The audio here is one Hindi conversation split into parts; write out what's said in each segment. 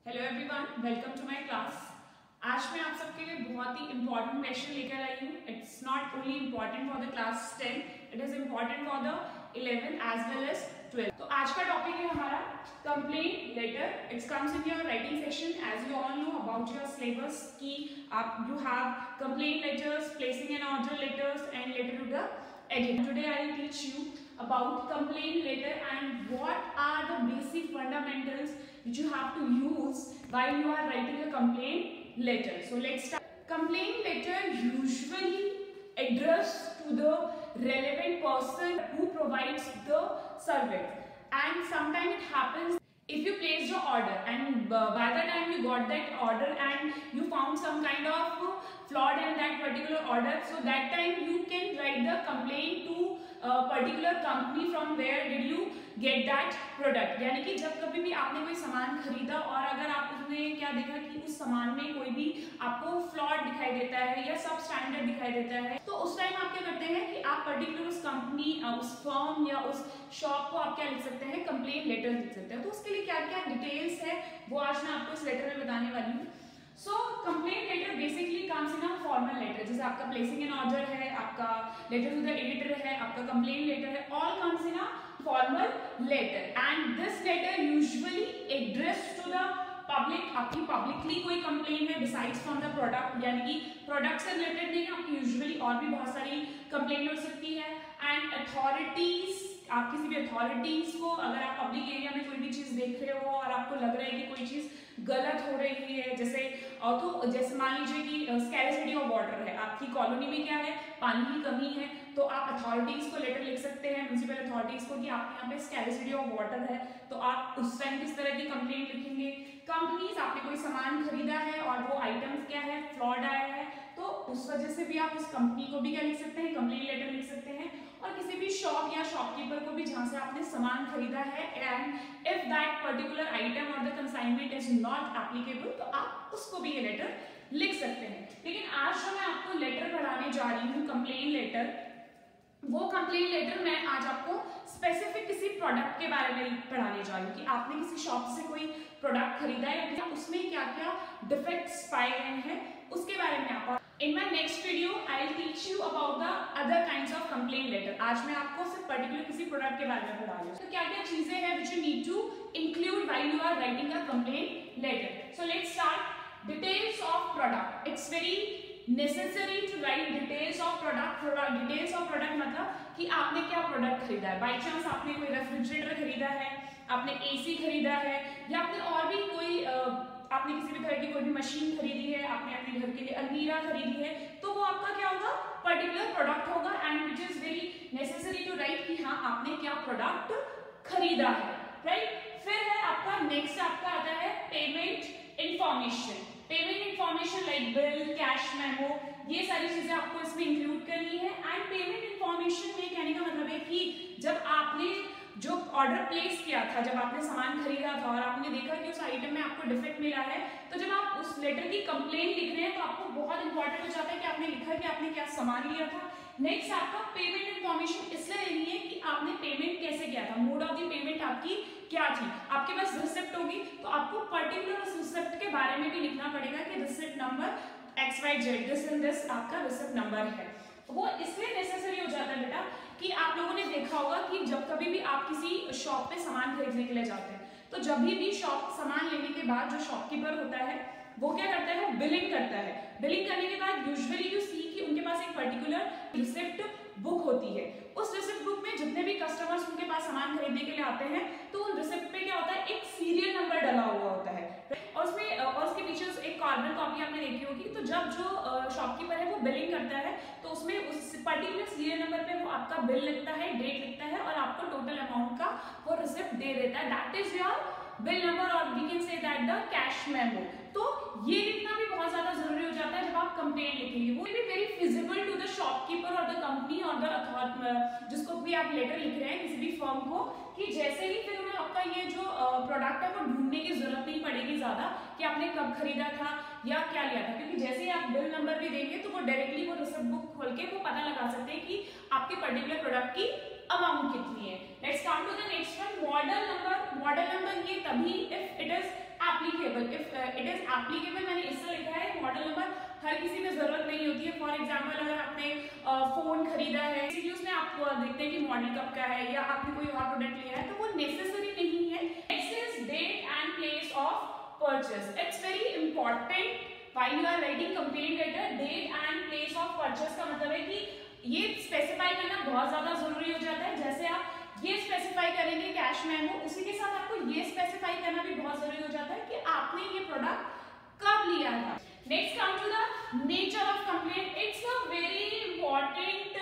Hello everyone, welcome to my class. आज मैं आप सबके लिए बहुत ही इंपॉर्टेंट क्वेश्चन लेकर आई हूँ। It's not only important for the class 10, it is important for the 11 as well as 12। तो आज का टॉपिक है हमारा complaint letter. It's comes in your writing section as you all know about your syllabus कि आप you have complaint letters, placing an order letters and letter to the editor. Today I will teach you about complaint letter and what are the basic fundamentals which you have to use while you are writing a complaint letter. So let's start. Complaint letter usually addressed to the relevant person who provides the service, and sometimes it happens if you place the order and by the time you got that order and you found some kind of flawed in that particular order, so that time you can write the complaint to a particular company from where did you get that product. यानी कि जब कभी भी आपने कोई सामान खरीदा और अगर आप उसमें क्या देखा कि उस सामान में कोई भी आपको फ्लॉड दिखाई देता है या सब स्टैंडर्ड दिखाई देता है, तो उस टाइम आप क्या करते हैं कि आप पर्टिकुलर उस कंपनी, उस फर्म या उस शॉप को आप क्या लिख सकते हैं, कंप्लेंट लेटर लिख सकते हैं। तो उसके लिए क्या क्या डिटेल्स है वो आज मैं आपको इस लेटर में बताने वाली हूँ। So complaint letter basically comes in a formal letter, जैसे आपका प्लेसिंग एन ऑर्डर है, आपका लेटर टू द एडिटर है, आपका कंप्लेंट लेटर है, all comes in a formal letter and this letter usually addressed to the public. आपकी पब्लिकली कोई कंप्लेंट है डिसाइड्स फ्रॉम द प्रोडक्ट, यानी कि प्रोडक्ट से रिलेटेड नहीं है, आपकी यूजुअली और भी बहुत सारी कंप्लेंट हो सकती है। एंड अथॉरिटीज, आप किसी भी अथॉरिटीज को, अगर आप पब्लिक एरिया में कोई भी चीज देख रहे हो और आपको लग रहा है कि कोई चीज गलत हो रही है, जैसे मान लीजिए कि स्कैरसिटी ऑफ वाटर है, आपकी कॉलोनी में क्या है, पानी की कमी है, तो आप अथॉरिटीज को लेटर लिख सकते हैं, म्युनिसिपल अथॉरिटीज को, कि आपके यहाँ पे स्कैरसिटी ऑफ वाटर है। तो आप उस टाइम किस तरह की कंप्लेंट लिखेंगे। कंपनीज, आपने कोई सामान खरीदा है और वो आइटम्स क्या है, फ्लॉड आया है, तो उस वजह से भी आप उस कंपनी को भी क्या लिख सकते हैं, कंप्लेंट लेटर लिख सकते हैं। और किसी भी शॉप या शॉपकीपर को भी जहां से आपने सामान खरीदा है and if that particular item और the consignment is not applicable, तो आप उसको भी ये लेटर लिख सकते हैं। लेकिन आज जो मैं आपको लेटर पढ़ाने जा रही हूँ, कंप्लेंट लेटर, वो कंप्लेंट लेटर मैं आज आपको स्पेसिफिक किसी प्रोडक्ट के बारे में पढ़ाने जा रही हूँ कि आपने किसी शॉप से कोई प्रोडक्ट खरीदा है या उसमें क्या क्या डिफेक्ट्स पाए गए हैं, उसके बारे में आप। In my next video, I will teach you about the other kinds of complaint letter. आज मैं आपको सिर्फ पर्टिकुलर किसी प्रोडक्ट के बारे में पढ़ा रही हूँ। तो क्या क्या चीजें हैं which you need to include while you are writing a complaint letter. So let's start. Details of product. It's very necessary to write details of product. Details of product मतलब कि आपने क्या प्रोडक्ट खरीदा है। बाई चांस आपने कोई रेफ्रिजरेटर खरीदा है, आपने AC खरीदा है, या आपने और भी कोई आपने किसी भी तरह की कोई भी मशीन खरीदी है, आपने अपने घर के लिए अलमीरा खरीदी है, तो वो आपका क्या होगा, पर्टिकुलर प्रोडक्ट होगा and which is very necessary to write कि हाँ आपने क्या प्रोडक्ट खरीदा है, राइट। फिर है आपका नेक्स्ट, आपका आता है payment information. Payment information like bill, cash memo, ये सारी चीजें आपको इसमें इंक्लूड करनी है। एंड पेमेंट इंफॉर्मेशन में कहने का मतलब है कि जब आपने जो ऑर्डर प्लेस किया था, जब आपने सामान खरीदा था और आपने देखा कि उस आइटम में आपको डिफेक्ट मिला है, तो जब आप उस लेटर की कंप्लेंट लिख रहे हैं तो आपको बहुत इंपॉर्टेंट हो जाता है कि आपने लिखा है कि आपने क्या सामान लिया था। नेक्स्ट आपका पेमेंट इंफॉर्मेशन इसलिए लेनी है कि आपने पेमेंट कैसे किया था, मोड ऑफ द पेमेंट आपकी क्या थी। आपके पास रिसिप्ट होगी तो आपको पर्टिकुलर उस रिसिप्ट के बारे में भी लिखना पड़ेगा कि receipt number XYZ, this and this आपका रिसिप्ट नंबर है। वो इसलिए नेसेसरी हो जाता है बेटा कि आप लोगों ने देखा होगा कि जब कभी भी आप किसी शॉप पे सामान खरीदने के लिए जाते हैं, तो जब भी शॉप सामान लेने के बाद जो शॉपकीपर होता है वो क्या करता है, वो बिलिंग करता है। बिलिंग करने के बाद यूजुअली यू सी कि उनके पास एक पर्टिकुलर रिसिप्ट बुक होती है। उस रिसिप्ट बुक में जितने भी कस्टमर्स उनके पास सामान खरीदने के लिए आते हैं, तो उन रिसिप्ट पे क्या होता है, एक सीरियल नंबर डला हुआ होता है और उसमें और उसके पीछे एक कार्बन कॉपी आपने देखी होगी। तो जब जो शॉपकीपर है वो बिलिंग करता है तो उसमें उस पर्टिकुलर सीरियल नंबर पे वो आपका बिल लिखता है, डेट लिखता है और आपको टोटल अमाउंट का वो रिसिप्ट दे देता है। That is your bill number और we can say that the cash memo. तो ये लिखना भी बहुत ज्यादा जरूरी हो जाता है जब आप कंप्लेंट लिखेंगे। वो भी very feasible to the shopkeeper और द कंपनी और द अथॉरिटी, जिसको भी आप लेटर लिख रहे हैं किसी भी फर्म को, कि जैसे ही फिर उन्हें आपका ये जो प्रोडक्ट है वो ढूंढने की जरूरत नहीं पड़ेगी ज्यादा कि आपने कब खरीदा था या क्या लिया था, क्योंकि जैसे ही आप बिल नंबर भी देंगे तो वो डायरेक्टली वो रिसिप्ट बुक खोल के वो पता लगा सकते हैं कि आपके पर्टिकुलर प्रोडक्ट की अमाउंट कितनी है। Let's come to the next one, model number. Model number ये तभी if it is applicable, if it is applicable, मैंने इससे लिखा है मॉडल नंबर हर किसी में जरूरत नहीं होती है। फॉर एग्जाम्पल अगर आपने फोन खरीदा है, उसमें आप देखते हैं कि मॉडल कब का है, या आपने कोई और प्रोडक्ट लिया है, तो वो नेसेसरी नहीं है। Next is date and place of purchase. It's very important while you are writing complaint letter. Date and place of purchase का मतलब है कि ये स्पेसिफाई करना बहुत ज्यादा जरूरी हो जाता है। जैसे आप ये स्पेसिफाई करेंगे कैश मेमो, उसी के साथ आपको ये स्पेसिफाई करना भी बहुत जरूरी हो जाता है कि आपने ये प्रोडक्ट कब लिया था। Next come to the nature of complaint. It's a very important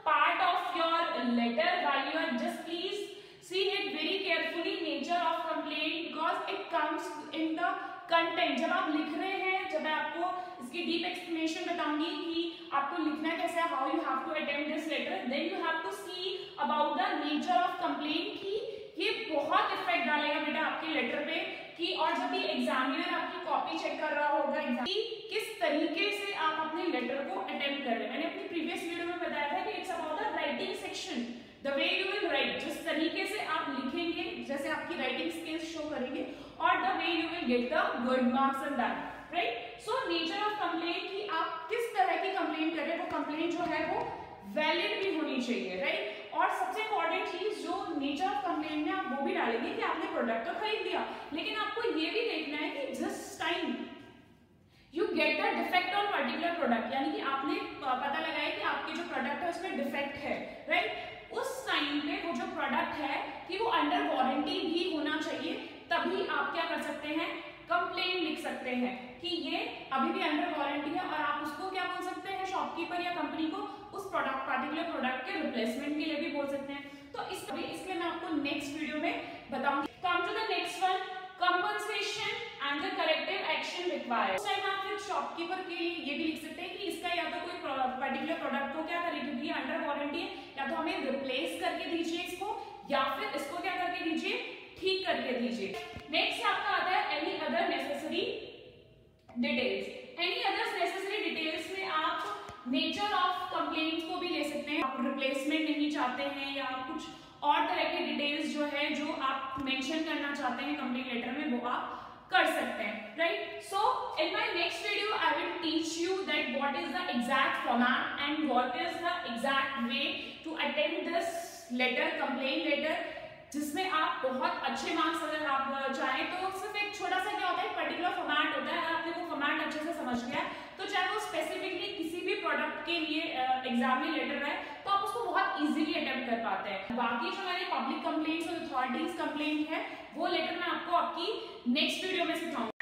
part of your letter while you are just please see it very carefully, nature of complaint, because it comes in the content। जब आप लिख रहे हैं, जब मैं आपको इसकी डीप एक्सप्लेनेशन बताऊंगी कि आपको लिखना कैसे, how you have to attempt this letter, then you have to see about the nature of complaint कि ये बहुत इफेक्ट डालेगा बेटा आपके लेटर पे। कि और जब भी एग्जामिनर आपकी कॉपी चेक कर रहा होगा कि किस तरीके से आप अपने लेटर को अटेम्प्ट कर रहे हैं। मैंने अपनी प्रीवियस वीडियो में बताया था कि it's about the writing section, the way you will write, जिस तरीके से आप लिखेंगे, जैसे आपकी राइटिंग स्किल्स शो करेंगे, और the way you will get the good marks in that, right. So nature of complaint कि आप किस तरह की कंप्लेंट कर रहे हैं, वो कंप्लेंट जो है वो वैलिड भी होनी चाहिए, राइट। और सबसे इंपॉर्टेंट चीज जो नेचर ऑफ कंप्लेंट में आप वो भी डालेंगे कि आपने प्रोडक्ट तो खरीद लिया, लेकिन आपको ये भी देखना है कि जिस time you get the defect on particular product, यानी कि आपने पता लगाया कि आपके जो प्रोडक्ट है उसमें डिफेक्ट है, राइट, उस टाइम पे वो जो प्रोडक्ट है कि वो अंडर वारंटी भी होना चाहिए, तभी आप क्या कर सकते हैं, कंप्लेंट लिख सकते हैं कि ये अभी भी अंडर वारंटी है, और आप उसको क्या बोल सकते हैं, शॉपकीपर या कंपनी को उस प्रोडक्ट पार्टिकुलर प्रोडक्ट के रिप्लेसमेंट के लिए भी बोल सकते हैं। तो इसके मैं आपको नेक्स्ट वीडियो में बताऊंगी। Come to the next one, compensation and the corrective action required. उस टाइम आप फिर शॉपकीपर के लिए ये भी लिख सकते हैं कि इसका या तो कोई पर्टिकुलर प्रोडक्ट को क्या करें, क्योंकि ये अंडर वारंटी है, या तो हमें रिप्लेस करके दीजिए इसको, या फिर इसको क्या करके दीजिए, ठीक करके दीजिए। नेक्स्ट आपका आता है any other necessary details. Any other necessary details में आप नेचर ऑफ कंप्लेंट को भी ले सकते हैं। आप रिप्लेसमेंट नहीं चाहते हैं, या आप कुछ और तरह के डिटेल्स जो है जो आप मेंशन करना चाहते हैं कंप्लेंट लेटर में, वो आप कर सकते हैं, right. So in my next video I will teach you that what is the exact format and what is the exact way to attempt this letter, complaint letter, जिसमें आप बहुत अच्छे मार्क्स अगर आप चाहें तो सिर्फ एक छोटा सा क्या होता है, पर्टिकुलर फॉर्मेट होता है। अगर आपने वो फॉर्मेट अच्छे से समझ गया तो चाहे वो स्पेसिफिकली किसी भी प्रोडक्ट के लिए एग्जाम में लेटर है, तो आप उसको बहुत इजीली अटेम्प्ट कर पाते हैं। बाकी जो हमारी पब्लिक कंप्लेंट्स और अथॉरिटीज कंप्लेंट है, वो लेटर मैं आपको आपकी नेक्स्ट वीडियो में सिखाऊंगी।